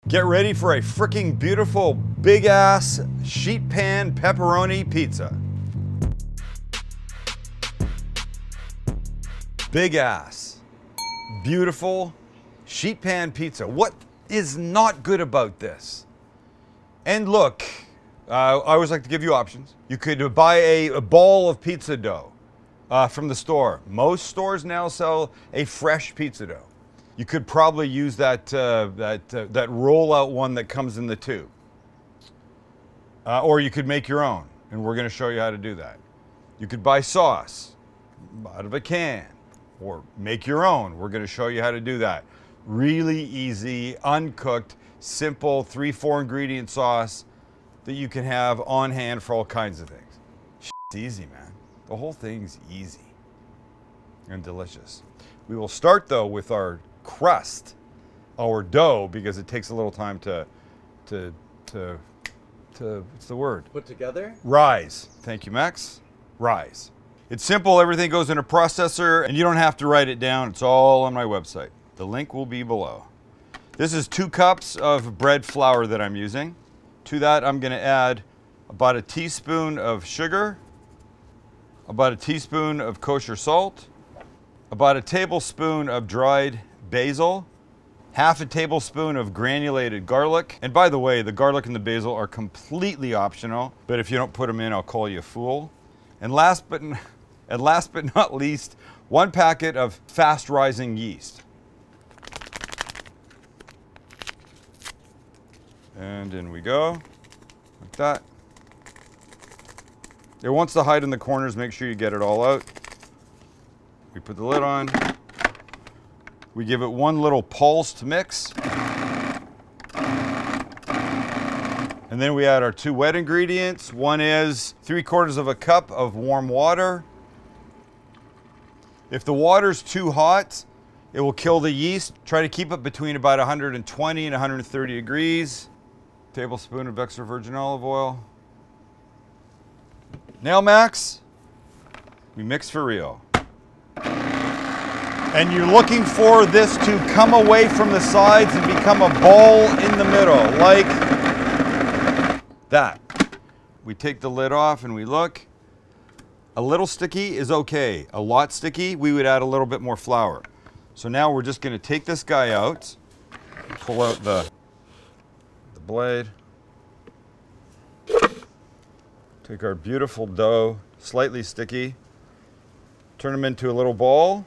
Get ready for a freaking beautiful, big-ass sheet pan pepperoni pizza. Big-ass, beautiful sheet pan pizza. What is not good about this? And look, I always like to give you options. You could buy a ball of pizza dough from the store. Most stores now sell a fresh pizza dough. You could probably use that rollout one that comes in the tube. Or you could make your own, and we're gonna show you how to do that. You could buy sauce out of a can, or make your own. We're gonna show you how to do that. Really easy, uncooked, simple 3-4 ingredient sauce that you can have on hand for all kinds of things. It's easy, man. The whole thing's easy and delicious. We will start though with our crust, our dough, because it takes a little time to what's the word? Put together? Rise. Thank you, Max. Rise. It's simple. Everything goes in a processor, and you don't have to write it down. It's all on my website. The link will be below. This is 2 cups of bread flour that I'm using. To that, I'm going to add about a teaspoon of sugar, about a teaspoon of kosher salt, about a tablespoon of dried basil, half a tablespoon of granulated garlic. And by the way, the garlic and the basil are completely optional, but if you don't put them in, I'll call you a fool. And last but not least, 1 packet of fast rising yeast. And in we go, like that. It wants to hide in the corners, make sure you get it all out. We put the lid on. We give it 1 little pulse to mix. And then we add our 2 wet ingredients. One is 3/4 of a cup of warm water. If the water's too hot, it will kill the yeast. Try to keep it between about 120 and 130 degrees. Tablespoon of extra virgin olive oil. Now, Max, we mix for real. And you're looking for this to come away from the sides and become a ball in the middle, like that. We take the lid off and we look. A little sticky is okay. A lot sticky, we would add a little bit more flour. So now we're just gonna take this guy out, pull out the blade. Take our beautiful dough, slightly sticky, turn them into a little ball.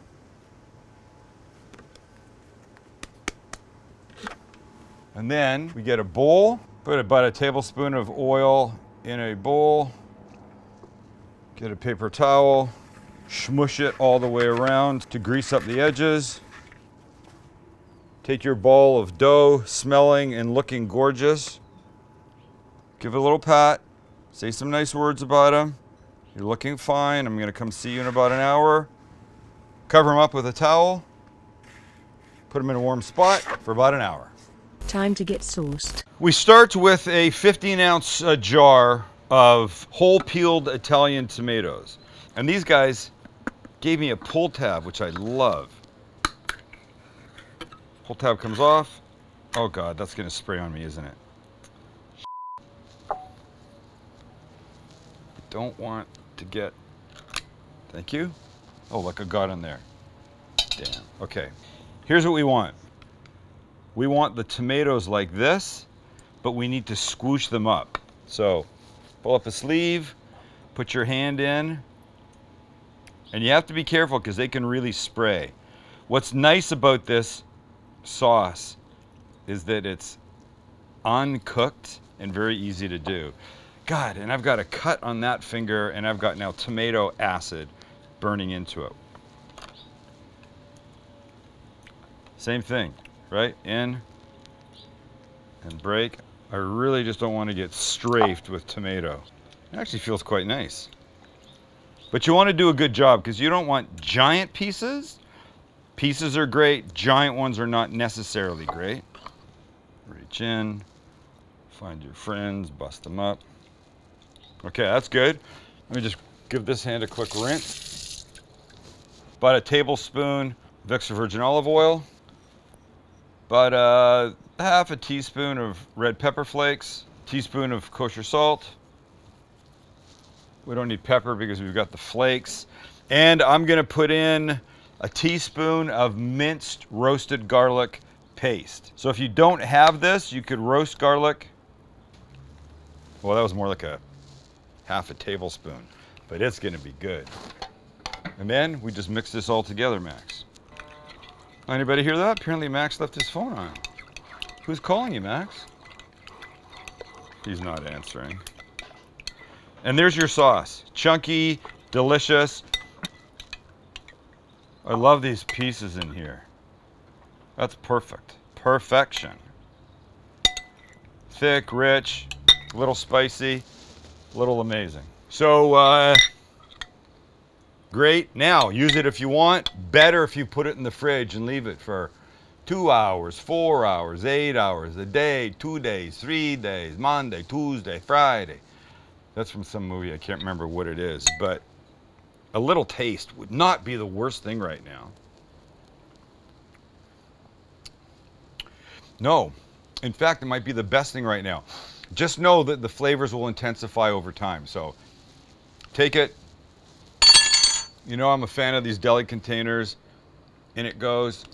And then we get a bowl, put about a tablespoon of oil in a bowl, get a paper towel, smush it all the way around to grease up the edges. Take your ball of dough, smelling and looking gorgeous. Give it a little pat, say some nice words about them. You're looking fine, I'm gonna come see you in about an hour. Cover them up with a towel, put them in a warm spot for about an hour. Time to get sauced. We start with a 15-ounce jar of whole peeled Italian tomatoes. And these guys gave me a pull tab, which I love. Pull tab comes off. Oh God, that's gonna spray on me, isn't it? I don't want to get, thank you. Oh, look, I got in there. Damn, okay. Here's what we want. We want the tomatoes like this, but we need to squoosh them up. So pull up a sleeve, put your hand in, and you have to be careful because they can really spray. What's nice about this sauce is that it's uncooked and very easy to do. God, and I've got a cut on that finger, and I've got now tomato acid burning into it. Same thing. Right, in and break. I really just don't want to get strafed with tomato. It actually feels quite nice. But you want to do a good job because you don't want giant pieces. Pieces are great, giant ones are not necessarily great. Reach in, find your friends, bust them up. Okay, that's good. Let me just give this hand a quick rinse. About a tablespoon of extra virgin olive oil. About half a teaspoon of red pepper flakes, teaspoon of kosher salt. We don't need pepper because we've got the flakes. And I'm gonna put in a teaspoon of minced roasted garlic paste. So if you don't have this, you could roast garlic. Well, that was more like a half a tablespoon, but it's gonna be good. And then we just mix this all together, Max. Anybody hear that? Apparently Max left his phone on. Who's calling you, Max? He's not answering. And there's your sauce. Chunky, delicious. I love these pieces in here. That's perfect. Perfection. Thick, rich, a little spicy, a little amazing. So, great. Now, use it if you want. Better if you put it in the fridge and leave it for 2 hours, 4 hours, 8 hours, a day, 2 days, 3 days, Monday, Tuesday, Friday. That's from some movie. I can't remember what it is, but a little taste would not be the worst thing right now. No. In fact, it might be the best thing right now. Just know that the flavors will intensify over time. So take it. You know I'm a fan of these deli containers. And it goes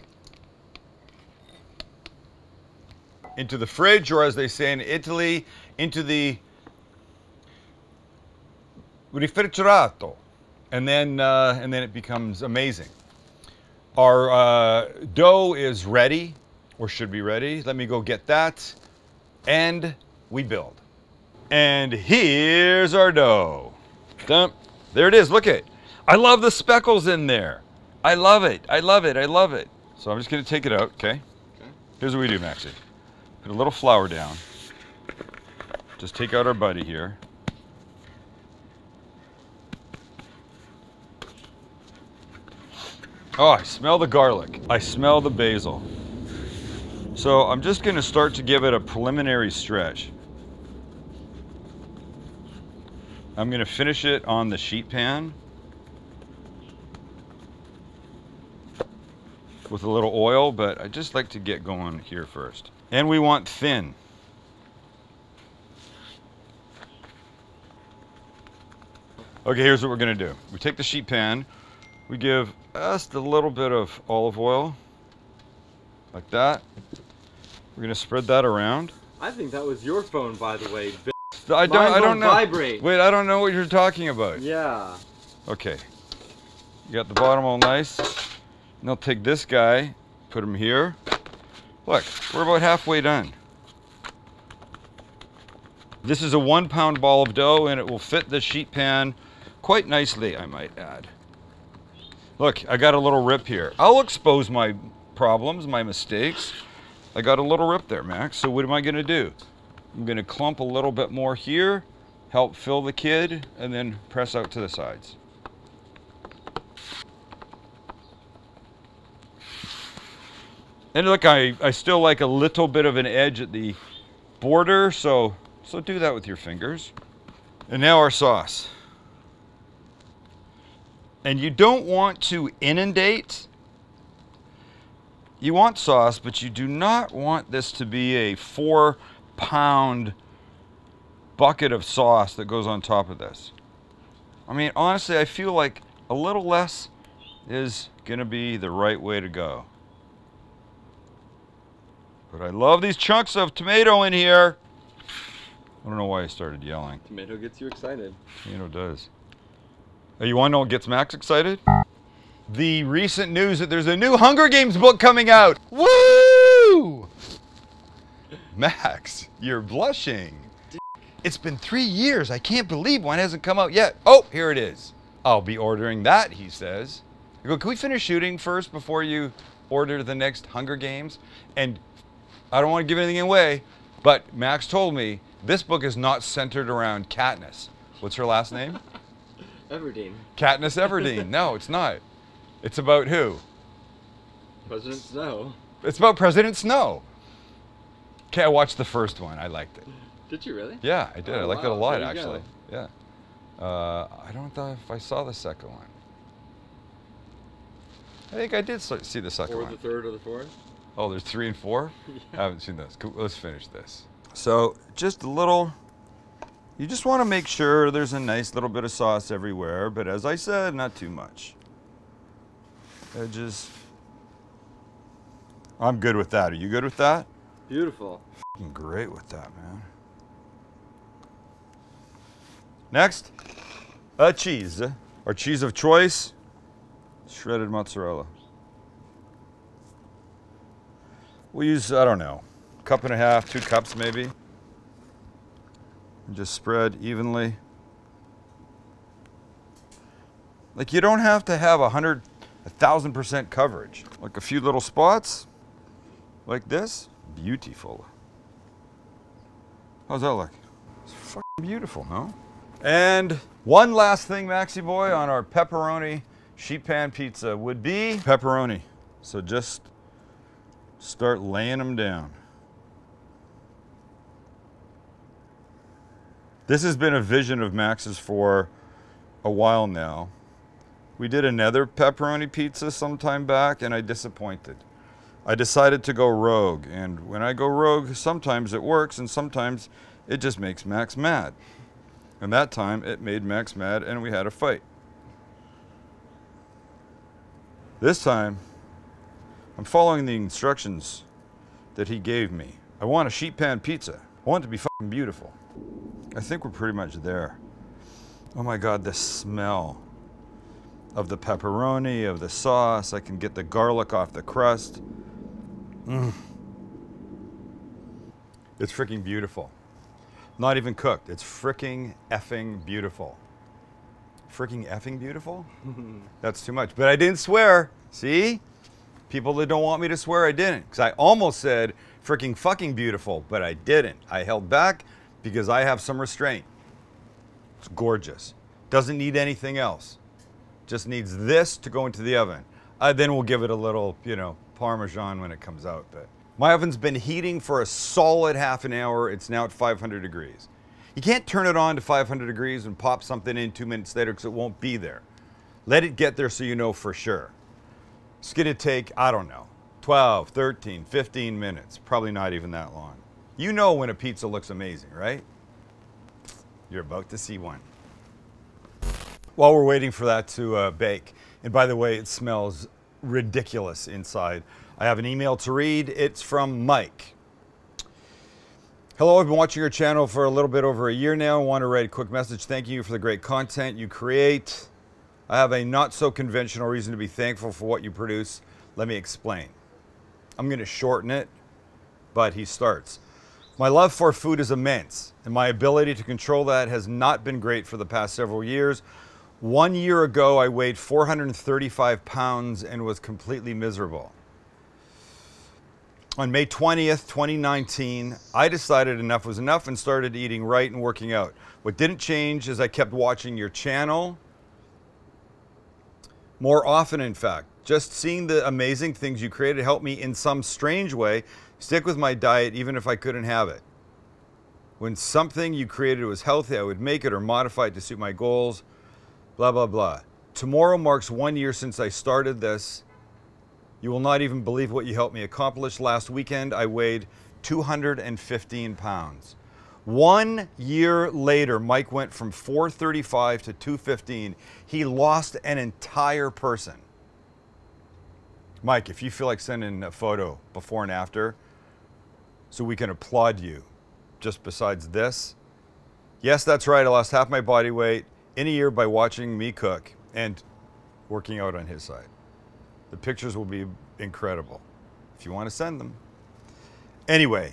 into the fridge, or as they say in Italy, into the refrigerato. And then it becomes amazing. Our dough is ready, or should be ready. Let me go get that, and we build. And here's our dough. Dun. There it is, look it. I love the speckles in there. I love it, I love it, I love it. So I'm just gonna take it out, okay? Here's what we do, Maxie. Put a little flour down. Just take out our buddy here. Oh, I smell the garlic. I smell the basil. So I'm just gonna start to give it a preliminary stretch. I'm gonna finish it on the sheet pan with a little oil, but I just like to get going here first. And we want thin. Okay, here's what we're gonna do. We take the sheet pan, we give just a little bit of olive oil, like that. We're gonna spread that around. I think that was your phone, by the way. I don't know. Vibrate. Wait, I don't know what you're talking about. Yeah. Okay. You got the bottom all nice. And I'll take this guy, put him here. Look, we're about halfway done. This is a 1 pound ball of dough, and it will fit the sheet pan quite nicely, I might add. Look, I got a little rip here. I'll expose my problems, my mistakes. I got a little rip there, Max. So what am I gonna do? I'm gonna clump a little bit more here, help fill the kid, and then press out to the sides. And look, I still like a little bit of an edge at the border, so do that with your fingers. And now our sauce. And you don't want to inundate. You want sauce, but you do not want this to be a 4 pound bucket of sauce that goes on top of this. I mean, honestly, I feel like a little less is gonna be the right way to go. But I love these chunks of tomato in here. I don't know why I started yelling. Tomato gets you excited. Tomato does. Oh, you want to know what gets Max excited? The recent news that there's a new Hunger Games book coming out. Woo! Max, you're blushing. It's been 3 years. I can't believe one hasn't come out yet. Oh, here it is. I'll be ordering that, he says. I go, can we finish shooting first before you order the next Hunger Games? And I don't want to give anything away, but Max told me this book is not centered around Katniss. What's her last name? Everdeen. Katniss Everdeen. No, it's not. It's about who? President Snow. It's about President Snow. Okay, I watched the first one. I liked it. Did you really? Yeah, I did. Oh, I liked it a wow. lot, There you actually. go. Yeah. I don't know if I saw the second one. I think I did see the second Or one. the third or the fourth? Oh, there's 3 and 4? Yeah. I haven't seen those. Cool. Let's finish this. So just a little, you just want to make sure there's a nice little bit of sauce everywhere, but as I said, not too much. Edges. I'm good with that. Are you good with that? Beautiful. I'm great with that, man. Next, a cheese. Our cheese of choice, shredded mozzarella. We'll use, I don't know, 1.5 cups, 2 cups maybe. And just spread evenly. Like you don't have to have 1,000% coverage. Like a few little spots, like this, beautiful. How's that look? It's fucking beautiful, no? And one last thing, Maxie boy, on our pepperoni sheet pan pizza would be pepperoni. So just start laying them down. This has been a vision of Max's for a while now. We did another pepperoni pizza some time back and I disappointed. I decided to go rogue, and when I go rogue, sometimes it works and sometimes it just makes Max mad. And that time it made Max mad and we had a fight. This time, I'm following the instructions that he gave me. I want a sheet pan pizza. I want it to be fucking beautiful. I think we're pretty much there. Oh my God, the smell of the pepperoni, of the sauce. I can get the garlic off the crust. It's freaking beautiful. Not even cooked. It's freaking effing beautiful. Freaking effing beautiful? That's too much. But I didn't swear. See? People that don't want me to swear, I didn't. Because I almost said freaking fucking beautiful, but I didn't. I held back because I have some restraint. It's gorgeous. Doesn't need anything else. Just needs this to go into the oven. Then we'll give it a little, you know, Parmesan when it comes out. But my oven's been heating for a solid half an hour. It's now at 500 degrees. You can't turn it on to 500 degrees and pop something in 2 minutes later because it won't be there. Let it get there so you know for sure. It's gonna take, I don't know, 12, 13, 15 minutes. Probably not even that long. You know when a pizza looks amazing, right? You're about to see one. While we're waiting for that to bake, and by the way, it smells ridiculous inside. I have an email to read. It's from Mike. Hello, I've been watching your channel for a little bit over a year now. I want to write a quick message. Thank you for the great content you create. I have a not so conventional reason to be thankful for what you produce. Let me explain. I'm going to shorten it, but he starts. My love for food is immense, and my ability to control that has not been great for the past several years. 1 year ago, I weighed 435 pounds and was completely miserable. On May 20th, 2019, I decided enough was enough and started eating right and working out. What didn't change is I kept watching your channel more often, in fact. Just seeing the amazing things you created helped me in some strange way stick with my diet even if I couldn't have it. When something you created was healthy, I would make it or modify it to suit my goals, blah, blah, blah. Tomorrow marks 1 year since I started this. You will not even believe what you helped me accomplish. Last weekend, I weighed 215 pounds. 1 year later, Mike went from 435 to 215. He lost an entire person. Mike, if you feel like sending a photo before and after so we can applaud you just besides this. Yes, that's right. I lost half my body weight in a year by watching me cook and working out on his side. The pictures will be incredible if you want to send them. Anyway,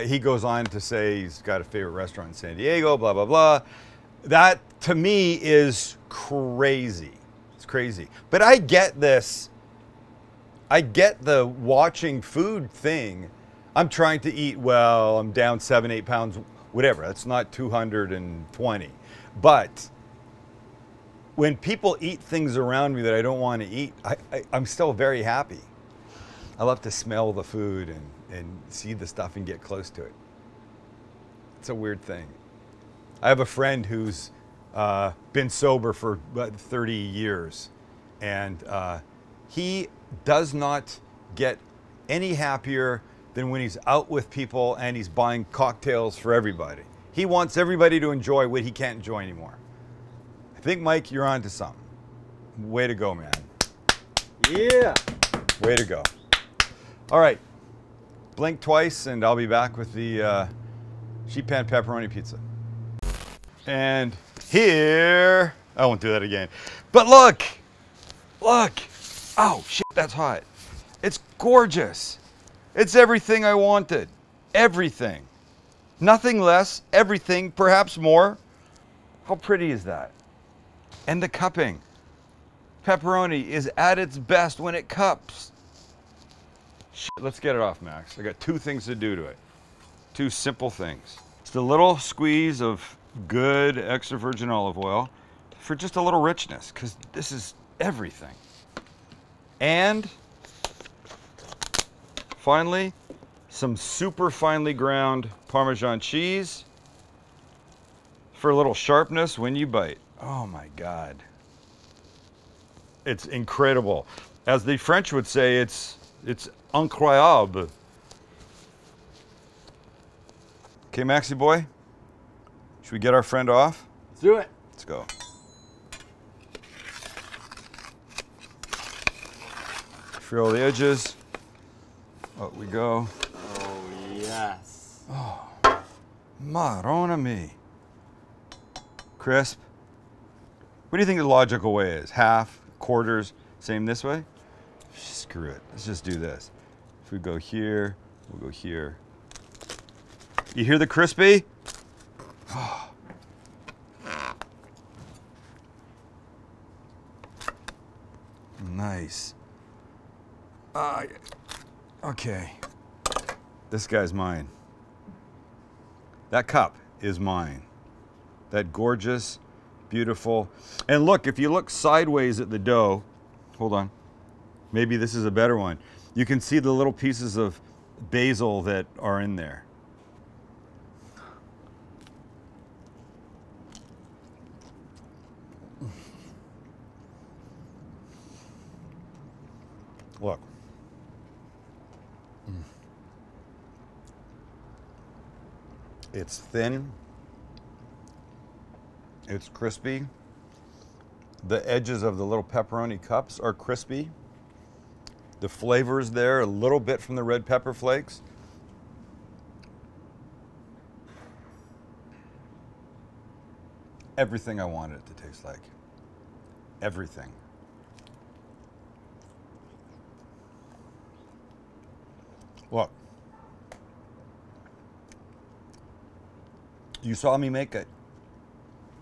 he goes on to say he's got a favorite restaurant in San Diego, blah, blah, blah. That, to me, is crazy. It's crazy. But I get this. I get the watching food thing. I'm trying to eat well. I'm down 7, 8 pounds, whatever. That's not 220. But when people eat things around me that I don't want to eat, I'm still very happy. I love to smell the food and see the stuff and get close to it. It's a weird thing. I have a friend who's been sober for about 30 years, and he does not get any happier than when he's out with people and he's buying cocktails for everybody. He wants everybody to enjoy what he can't enjoy anymore. I think, Mike, you're on to something. Way to go, man. Yeah. Way to go. All right. Blink twice and I'll be back with the Sheet Pan Pepperoni Pizza. And here, I won't do that again. But look, look. Oh, shit, that's hot. It's gorgeous. It's everything I wanted. Everything. Nothing less, everything, perhaps more. How pretty is that? And the cupping. Pepperoni is at its best when it cups. Shit, let's get it off, Max. I got two things to do to it. Two simple things. Just a little squeeze of good extra virgin olive oil for just a little richness, because this is everything. And finally, some super finely ground Parmesan cheese for a little sharpness when you bite. Oh my God. It's incredible. As the French would say, it's incroyable. Okay, Maxie boy, should we get our friend off? Let's do it. Let's go. Fill the edges. Out we go. Oh, yes. Marona me. Crisp. What do you think the logical way is? Half, quarters, same this way? Screw it. Let's just do this. If we go here, we'll go here. You hear the crispy? Oh. Nice. Okay. This guy's mine. That cup is mine. That gorgeous, beautiful. And look, if you look sideways at the dough, hold on. Maybe this is a better one. You can see the little pieces of basil that are in there. Look. It's thin. It's crispy. The edges of the little pepperoni cups are crispy. The flavor's there, a little bit from the red pepper flakes. Everything I wanted it to taste like. Everything. Look. You saw me make it.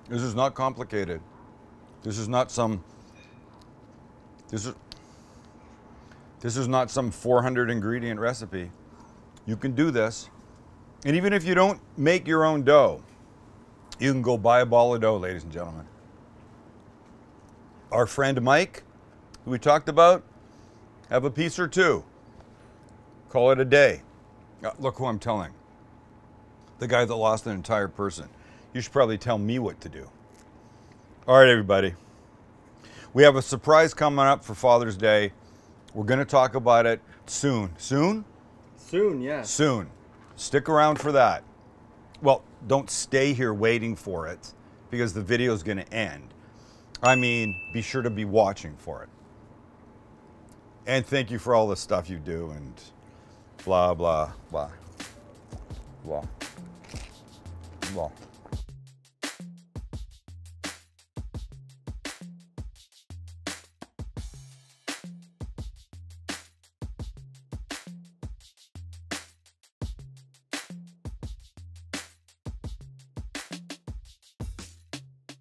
This is not complicated. This is not some, this is not some 400 ingredient recipe. You can do this. And even if you don't make your own dough, you can go buy a ball of dough, ladies and gentlemen. Our friend Mike, who we talked about, have a piece or two. Call it a day. Look who I'm telling. The guy that lost an entire person. You should probably tell me what to do. All right, everybody. We have a surprise coming up for Father's Day. We're going to talk about it soon. Soon? Soon, yeah. Soon. Stick around for that. Well, don't stay here waiting for it because the video is going to end. I mean, be sure to be watching for it. And thank you for all the stuff you do and blah, blah, blah. Blah. Blah.